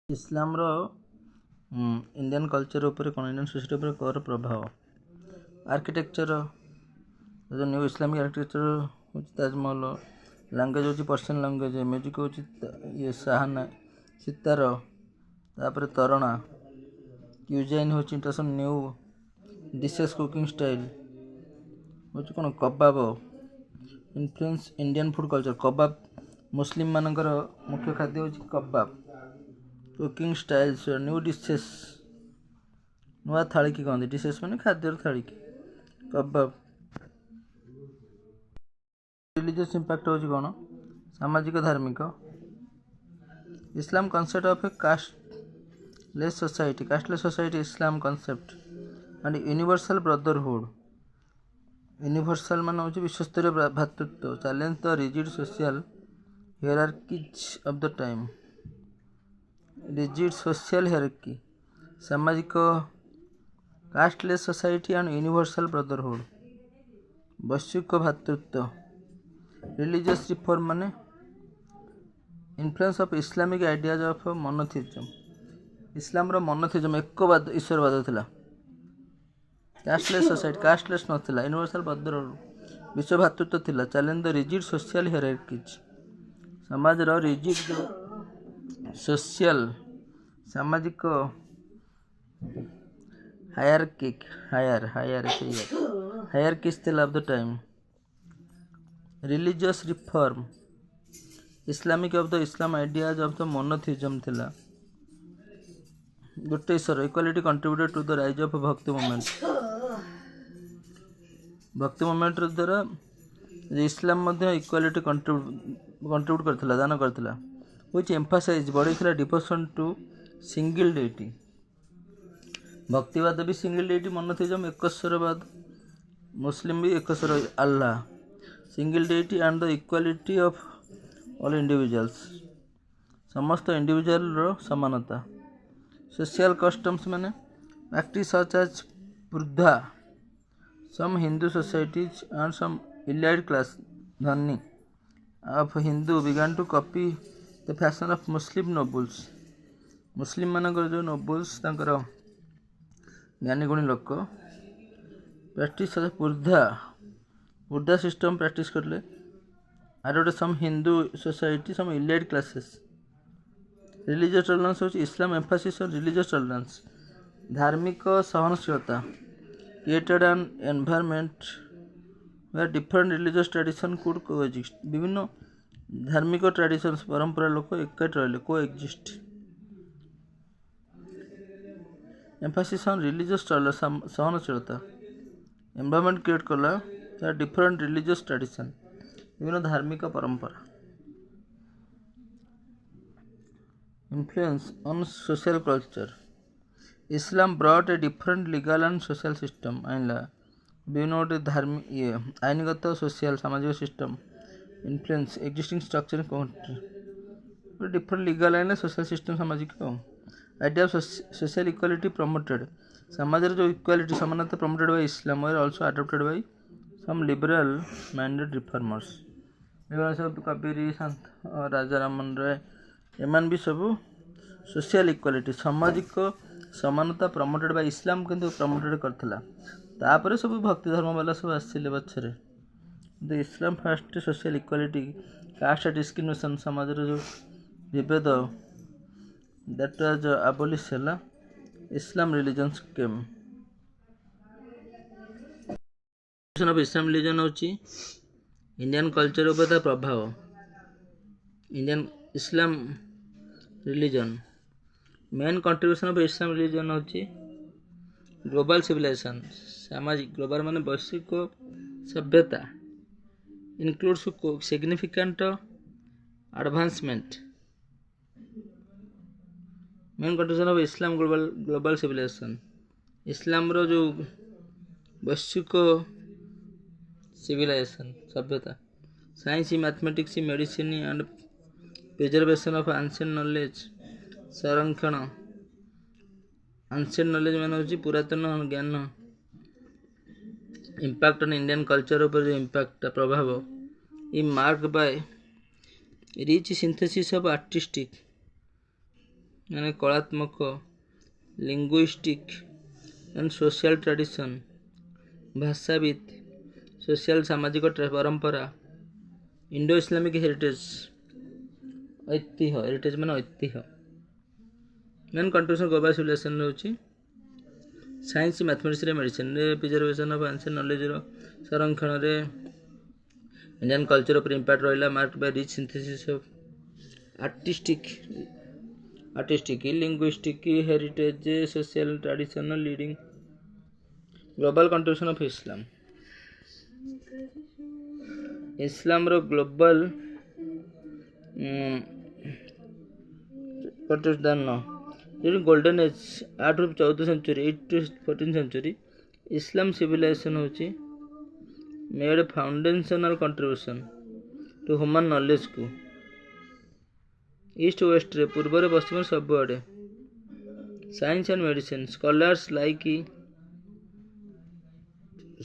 इस्लाम रो Indian culture ऊपर कौन Indian society ऊपर कौन प्रभाव आर्किटेक्चर जो न्यू इस्लामिक आर्किटेक्चर हो ताजमहल लैंग्वेज हो पर्शियन लैंग्वेज म्यूजिक हो ये साहाना सितार तापर तरणा क्यूजाइन हो international new dishes cooking style हो कौन कबाब इन्फ्लुएंस इंडियन फूड कल्चर कबाब मुस्लिम मानकर मुख्य खाद्य हो कबाब कुकिंग स्टाइल्स न्यू डिशेस नुआ थाली की कहते डिशेस मैंने खाद्य थाली की कबाब रिलीजियस इंपैक्ट हो कौन सामाजिक धार्मिक Islam concept of a casteless society Islam concept and universal brotherhood universal मान हो विश्वस्तरीय भ्रातृत्व challenge the rigid social hierarchies of the time rigid social hierarchy सामाजिक casteless society and universal brotherhood वैश्विक भ्रातृत्व रिलीजियस रिफॉर्म माने influence of Islamic ideas of monotheism Islam रो monotheism एकवाद ईश्वरवाद थिला कास्टलेस सोसाइटी कास्टलेस नथिला यूनिवर्सल ब्रदरहुड विश्व भ्रातृत्व थिला challenge the rigid social hierarchies समाज रो रिजिड सोशल सामाजिक हायरार्कीज थिला of the time religious reform Islamic of the Islam ideas of the monotheism थिला गोटे ईश्वर equality contributed to the rise of bhakti movement द्वारा इस्लाम इक्वालिटी कंट्रीब्यूट करथिला दान करथिला व्हिच एम्फासाइज बढ़ीथिला डिवोशन टू सिंगल डेटी भक्तिवाद भी सिंगल डेटी मोनोथिज्म एकस्वरवाद मुस्लिम भी एकस्वर अल्लाह single deity and the equality of all individuals समस्त इंडिविजुअल रो समानता सोशल कस्टम्स माने प्रैक्टिस सच एज वृद्धा some Hindu societies and some elite class धनी of Hindu began to copy the fashion of Muslim nobles Muslim मानकर जो नोबल्स तांकर ज्ञानी गुणी लोक प्रैक्टिस वृद्धा सिस्टम प्रैक्टिस करले आर गोटे some Hindu society some elite classes religious tolerance हो Islam emphasis on religious tolerance धार्मिक सहनशीलता created an environment where different religious tradition could coexist विभिन्न धार्मिक ट्रेडिशंस परंपरा लोक एकाठी रहिले coexist emphasis on religious tolerance सहनशीलता एनवायरनमेंट क्रिएट कला डिफरेंट रिलीजियस ट्रेडिशन विभिन्न धार्मिक परंपरा influence on social culture Islam brought a different legal and social system आइनला विभिन्न गोटे धार्मिक आईनगत सोशल सामाजिक system influence existing structure country different legal and social system सामाजिक idea of social equality promoted समाज जो इक्वालिटी समानता promoted by Islam were also adopted by some liberal minded reformers सब कबीर संत राजा रामन राय एमान भी सब सोशल इक्वालिटी सामाजिक समानता प्रमोटेड बाय इस्लाम किंतु प्रमोटेड करथिला तापर सब भक्ति धर्म वाला सब आसिले बछरे the Islam first social equality caste discrimination समाज रो जो विभेद दैट वाज अबॉलिश हला Islam religion came of Islam religion होची इंडियन कल्चर ऊपर प्रभाव Indian Islam religion main contribution of Islam religion होची ग्लोबल सिविलाइजेशन सामाजिक ग्लोबल माने वैश्विक सभ्यता includes significant advancement main contribution of Islam global civilisation Islam रो जो वैश्विक सिविलाइजेशन सभ्यता science mathematics medicine and preservation of ancient knowledge संरक्षण एंशिएंट नॉलेज मान हो पुरातन ज्ञान इम्पैक्ट ऑन इंडियन कल्चर ऊपर जो इम्पैक्ट प्रभाव ई mark by rich synthesis of artistic ମାନେ କଳାତ୍ମକ, linguistic and social tradition, ଭାଷାବିତ୍, social ସାମାଜିକ ପରମ୍ପରା, ଇଣ୍ଡୋ ଇସଲାମିକ ହେରିଟେଜ୍, ଐତିହ୍ୟ, ହେରିଟେଜ୍ ମାନେ ଐତିହ୍ୟ। ମେନ୍ କଣ୍ଟ୍ରିବ୍ୟୁସନ୍ ଗ୍ଲୋବାଲ୍ ସିଭିଲାଇଜେସନ୍ ହେଉଛି ସାଇନ୍ସ, ମ୍ୟାଥମେଟିକ୍ସରେ, ମେଡ଼ିସିନରେ, ପ୍ରିଜର୍ଭେସନ୍ ଅଫ୍ ଆନ୍ସିଏଣ୍ଟ ନଲେଜର ସଂରକ୍ଷଣରେ ଇଣ୍ଡିଆନ୍ କଲଚର ଉପରେ ଇମ୍ପାକ୍ଟ ରହିଲା, mark by rich synthesis of artistic, linguistic, heritage, social tradition, leading global contribution of Islam. ଇସଲାମର ଗ୍ଲୋବାଲ ଦାନ ଗୋଲ୍ଡେନ୍ ଏଜ୍ 8ରୁ 14 century, 8 to 14 century, Islam civilisation ହେଉଛି made foundational contribution to human ନଲେଜକୁ east ୱେଷ୍ଟରେ, ପୂର୍ବରେ ପଶ୍ଚିମରେ ସବୁଆଡ଼େ। ସାଇନ୍ସ ଆଣ୍ଡ ମେଡ଼ିସିନ୍,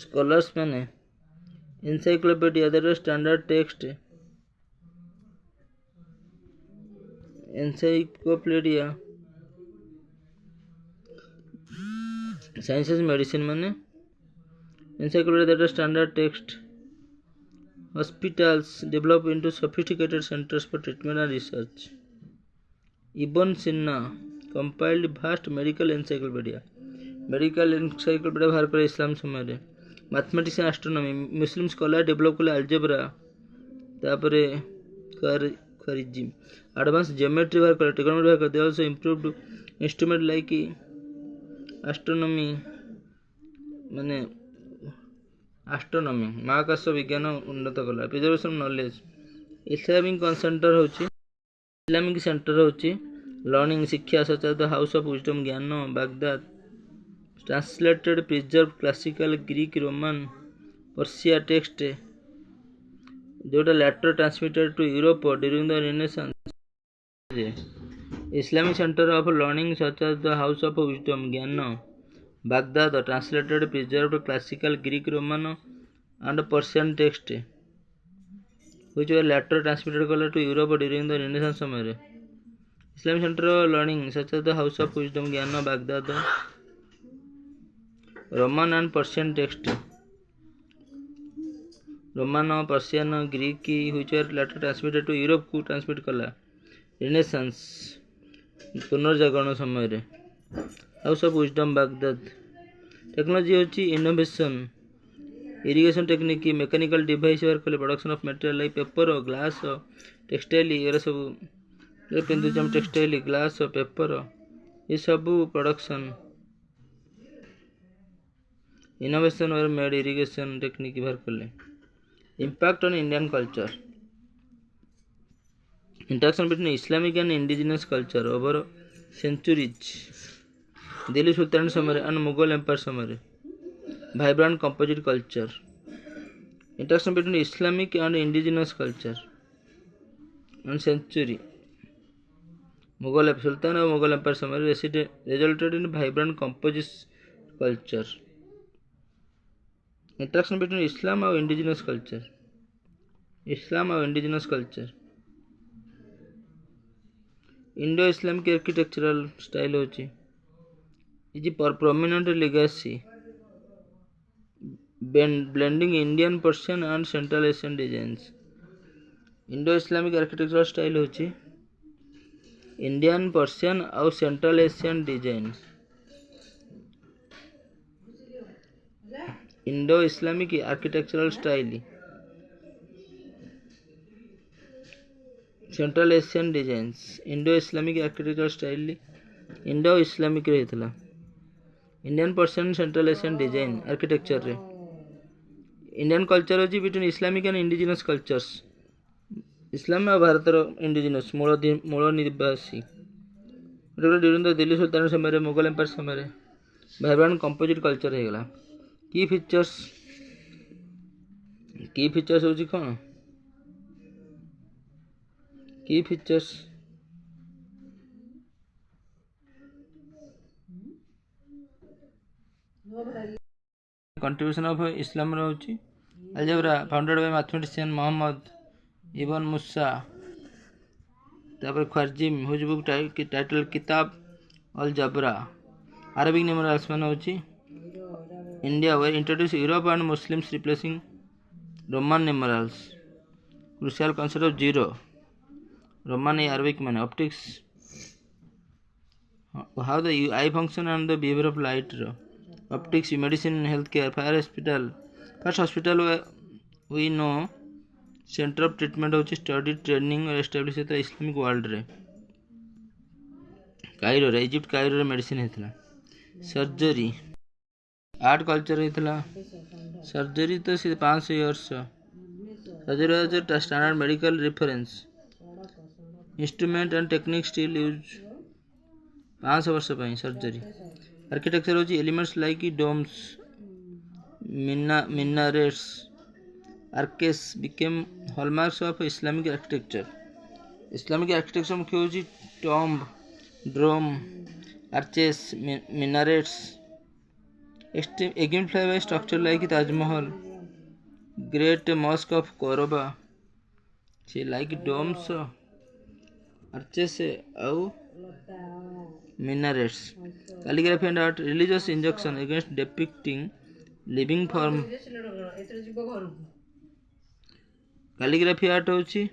ସ୍କଲାର୍ସ ମାନେ encyclopedia, that standard text, encyclopedia, science medicine ମାନେ encyclopedia, that standard text, hospitals develop into sophisticated centers for treatment and research. Ibn Sina compiled vast medical encyclopedia ବାହାର କଲେ Islam ସମୟରେ। Mathematics and astronomy, Muslim scholar develop କଲେ algebra, ତାପରେ Khwarizmi, advance geometry ବାହାର କଲେ, trigonometry ବାହାର କଲେ। They also improved instrument like ମାନେ ଆଷ୍ଟ୍ରୋନୋମି, ମହାକାଶ ବିଜ୍ଞାନ ଉନ୍ନତ କଲା। Preservation of knowledge, Islamic centre ହେଉଛି ଲର୍ଣ୍ଣିଂ, ଶିକ୍ଷା, ସଚେତ, ହାଉସ୍ ଅଫ୍ ୱିଜଡମ୍, ଜ୍ଞାନ, Baghdad. Translated preserve classical Greek, Roman, Persia text, ଯେଉଁଟା later transmitted to Europe during the Renaissance. Islamic centre of learning, ସଚେତ, ହାଉସ୍ ଅଫ୍ ୱିଜଡମ୍, ଜ୍ଞାନ, Baghdad. Translated preserve classical Greek, Roman and Persian text which were later transmitted to Europe during the Renaissance ସମୟରେ। Islamic Center of Learning such as the House of Wisdom, ଜ୍ଞାନ, Baghdad. Roman and Persian text, Roman, Persian, Greek which were later transmitted to Europe କୁ transmit କଲା Renaissance ପୁନର୍ଜାଗରଣ ସମୟରେ। House of Wisdom, Baghdad. Technology ହେଉଛି innovation, irrigation technique, mechanical device ବାହାର କଲେ, production of material like paper, glass, textile, ଏଗୁରା ସବୁ ପିନ୍ଧୁଛୁ ଆମେ, ଟେକ୍ସଟାଇଲ, ଗ୍ଲାସ୍, ପେପର, ଏସବୁ production. Innovation were made, irrigation technique ବାହାର କଲେ। Impact on Indian culture, interaction between Islamic and indigenous culture over centuries, Delhi sultanate ସମୟରେ ଆଣ୍ଡ ମୁଗଲ ଏମ୍ପାୟାର ସମୟରେ। Vibrant composite culture, interaction between Islamic and indigenous culture and century, Mughal Sultan and Mughal Empire ସମୟରେ resulted in vibrant composite culture, interaction between Islam and indigenous culture, Indo-Islamic architectural style होची is prominent legacy blending Indian, Persian and Central Asian designs. Indo-Islamic architectural style होची Indian, Persian और Central Asian design. Indo-Islamic architectural style, Central Asian designs. Indo-Islamic architectural style Indo-Islamic ରହିଥିଲା, Indian, Persian, Central Asian design architecture रे। Indian culture होची between Islamic and indigenous cultures, Islam और भारतर indigenous मूल निवासी। During the Delhi sultanate समय, Mughal empire समय vibrant composite culture हो गला। की फीचर्स होची कौन, की फीचर्स कंट्रीब्यूशन ऑफ इस्लाम रहुची algebra founded by mathematician Muhammad ibn Musa, तापर ख्वारजिम हुज बुक टाइटल किताब अल जबरा अरबिक न्यूमरल्स मान होची India way introduce Europe and Muslims replacing Roman numerals crucial concept of zero Roman Arabic मान optics how the eye function and the behaviour of light optics medicine health care fire hospital first hospital we know centre of treatment होची study training और establish होता Islamic world रे Cairo रे Egypt Cairo रे medicine हेतला surgery art culture हेतला surgery तो 500 years surgery was a standard medical reference instrument and technique still use 500 वर्ष पई सर्जरी आर्किटेक्चर होची elements like domes minarets arches became hallmarks of Islamic architecture मुख्य होची tomb dome arches minarets exemplified by structure like Taj Mahal, Great Mosque of Cordoba. She like domes, arches, और minarets. Calligraphy and art, religious injunction against depicting living form. Calligraphy art होची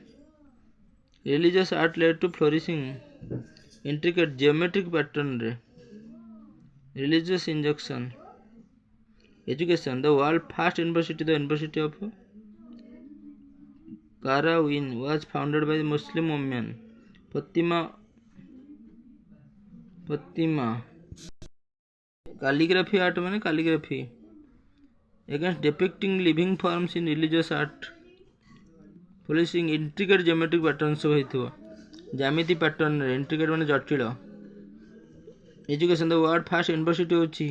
religious art led to flourishing intricate geometric pattern रे religious injunction. Education, the world's first university, the University of Qarawin, was founded by the Muslim woman Fatima. Calligraphy art माने calligraphy against depicting living forms in religious art, following intricate geometric patterns सब हेतु ज्यामिति pattern रे intricate माने जटिल. Education, the world's first university होची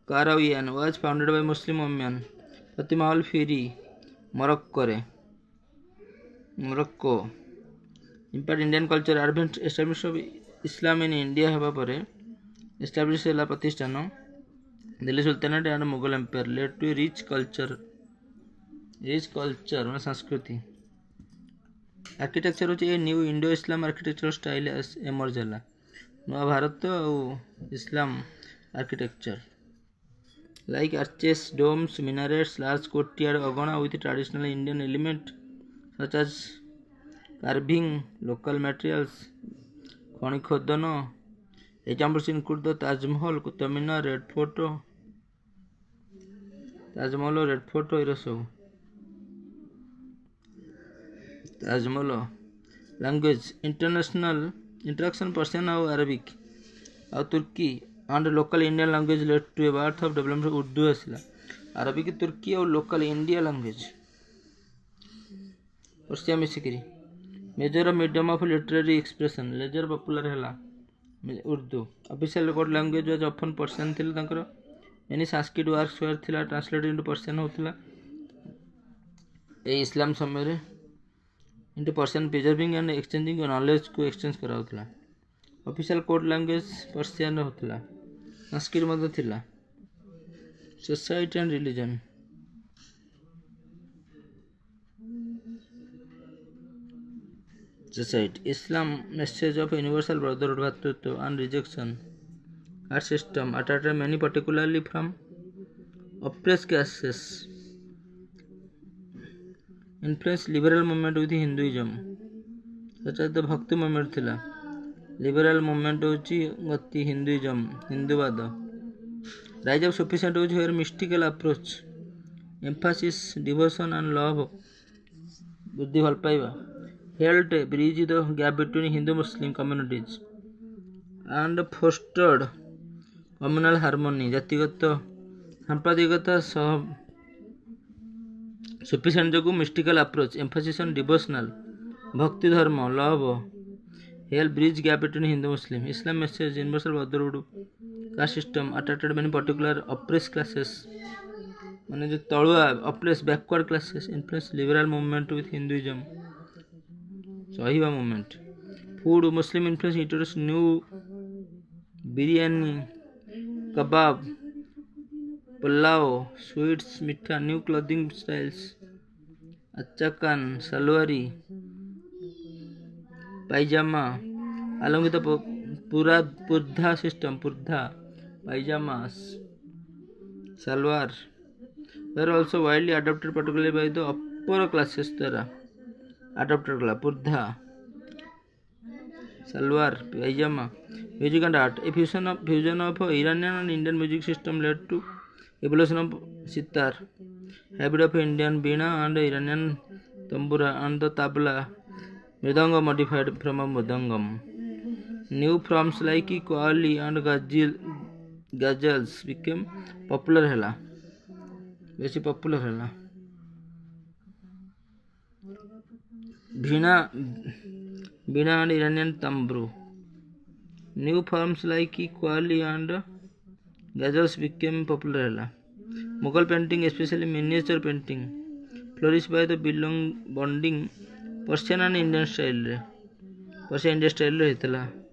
Qarawin was founded by Muslim woman Fatima al-Firi, Morocco. Impact Indian culture, advent establishment of Islam in India हेबा परे established ହେଲା ପ୍ରତିଷ୍ଠାନ Delhi Sultanate and Mughal Empire led to rich culture ମାନେ ସଂସ୍କୃତି architecture होची a new Indo Islam architecture style emerge ହେଲା नवा भारत और इस्लाम architecture like arches, domes, minarets, large courtyard agana with traditional Indian element such as carving, local materials, khani khodana. Examples include the Taj Mahal, Qutub Minar, Red Fort, Taj Mahal, Red Fort, Taj Mahal. Language, international interaction Persian और Arabic और तुर्की and local Indian language led to a birth of development of Urdu asila Arabic तुर्की और local India language Persia मिसिकरी major medium of literary expression leisure popular हैला Urdu official record language was often Persian थिला तांकर many sanskrit works were थिला translated into Persian होथिला ए इस्लाम समय रे into Persian preserving and exchanging knowledge को exchange कराउथिला official court language Persian होतला संस्कृत मध्य थिला society and religion society Islam message of universal brotherhood भातृत्व and rejection art system attacked many particularly from oppress classes influence liberal movement with Hinduism such as the Bhakti movement थिला liberal movement होची गति Hinduism हिंदूवाद rise of sufficient होची where mystical approach emphasis devotion and love बुद्धि भल पाइबा held bridge the gap between Hindu Muslim communities and fostered communal harmony जातिगत सांप्रदायिकता सह सफिशिएंट जो mystical approach Mphasis on devotional भक्ति धर्म love help bridge gap between Hindu Muslim Islam message universal brotherhood caste system attracted many particular oppressed classes माने जो तळुआ oppressed backward classes influence liberal movement with Hinduism सहीवा movement food Muslim influence introduced new biryani kebab pulao sweets मीठा new clothing styles achakan salwari pajama. Along with the purdha system, pajamas, salwar were also widely adopted, particularly by the upper classes. Adopted purdha, salwar, pajama. Music and art. A fusion of Iranian and Indian music system led to evolution of sitar, hybrid of Indian veena and Iranian tambura and the tabla, mridanga modified from a mridangam. New forms like qawwali and ghazals became popular hela. Very popular hela. Veena and Iranian tambru. New forms like qawwali and ghazals became popular hela. Mughal painting, especially miniature painting, flourished by the bonding Persian and Indian style. Persian Indian style